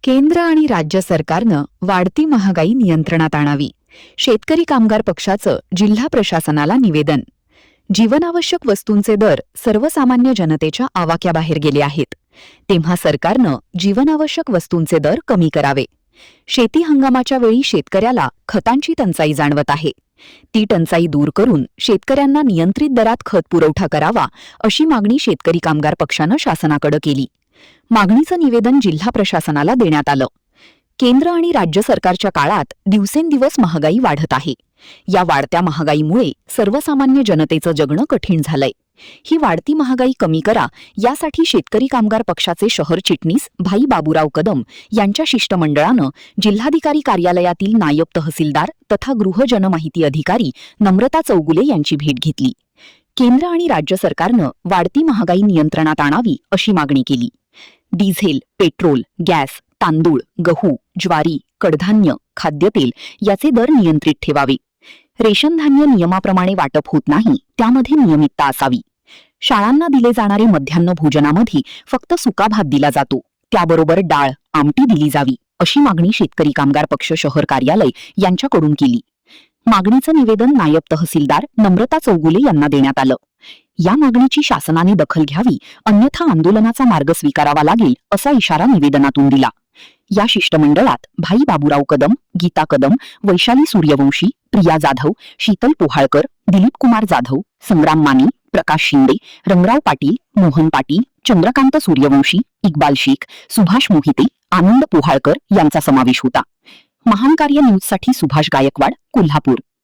केंद्र आणि राज्य सरकारनं वाढती महागाई नियंत्रणात आणावी. शेतकरी कामगार पक्षाचं जिल्हा प्रशासनाला निवेदन. जीवनावश्यक वस्तूंचे दर सर्वसामान्य जनतेच्या आवाक्याबाहेर गेले आहेत. तेव्हा सरकारनं जीवनावश्यक वस्तूंचे दर कमी करावे. शेती हंगामाच्या वेळी शेतकऱ्याला खतांची टंचाई जाणवत आहे. ती टंचाई दूर करून शेतकऱ्यांना नियंत्रित दरात खत पुरवठा करावा, अशी मागणी शेतकरी कामगार पक्षानं शासनाकडे केली. मागणीचं निवेदन जिल्हा प्रशासनाला देण्यात आलं. केंद्र आणि राज्य सरकारच्या काळात दिवसेंदिवस महागाई वाढत आहे. या वाढत्या महागाईमुळे सर्वसामान्य जनतेचं जगणं कठीण झालंय. ही वाढती महागाई कमी करा, यासाठी शेतकरी कामगार पक्षाचे शहर चिटणीस भाई बाबूराव कदम यांच्या शिष्टमंडळानं जिल्हाधिकारी कार्यालयातील नायब तहसीलदार तथा गृह जनमाहिती अधिकारी नम्रता चौगुले यांची भेट घेतली. केंद्र आणि राज्य सरकारनं वाढती महागाई नियंत्रणात आणावी, अशी मागणी केली. डिझेल, पेट्रोल, गॅस, तांदूळ, गहू, ज्वारी, कडधान्य, खाद्यतेल याचे दर नियंत्रित ठेवावे. रेशन धान्य नियमाप्रमाणे वाटप होत नाही, त्यामध्ये नियमितता असावी. शाळांना दिले जाणारे मध्यान्ह भोजनामध्ये फक्त सुका भात दिला जातो, त्याबरोबर डाळ, आमटी दिली जावी, अशी मागणी शेतकरी कामगार पक्ष शहर कार्यालय यांच्याकडून केली. मागणीचं निवेदन नायब तहसीलदार नम्रता चौगुले यांना देण्यात आलं. या मागणीची शासनाने दखल घ्यावी, अन्यथा आंदोलनाचा मार्ग स्वीकारावा लागेल, असा इशारा निवेदनातून दिला. या शिष्टमंडळात भाई बाबूराव कदम, गीता कदम, वैशाली सूर्यवंशी, प्रिया जाधव, शीतल पोहाळकर, दिलीप कुमार जाधव, संग्राम माने, प्रकाश शिंदे, रंगराव पाटील, मोहन पाटील, चंद्रकांत सूर्यवंशी, इक्बाल शेख, सुभाष मोहिते, आनंद पोहाळकर यांचा समावेश होता. महान कार्य न्यूजसाठी सुभाष गायकवाड, कोल्हापूर.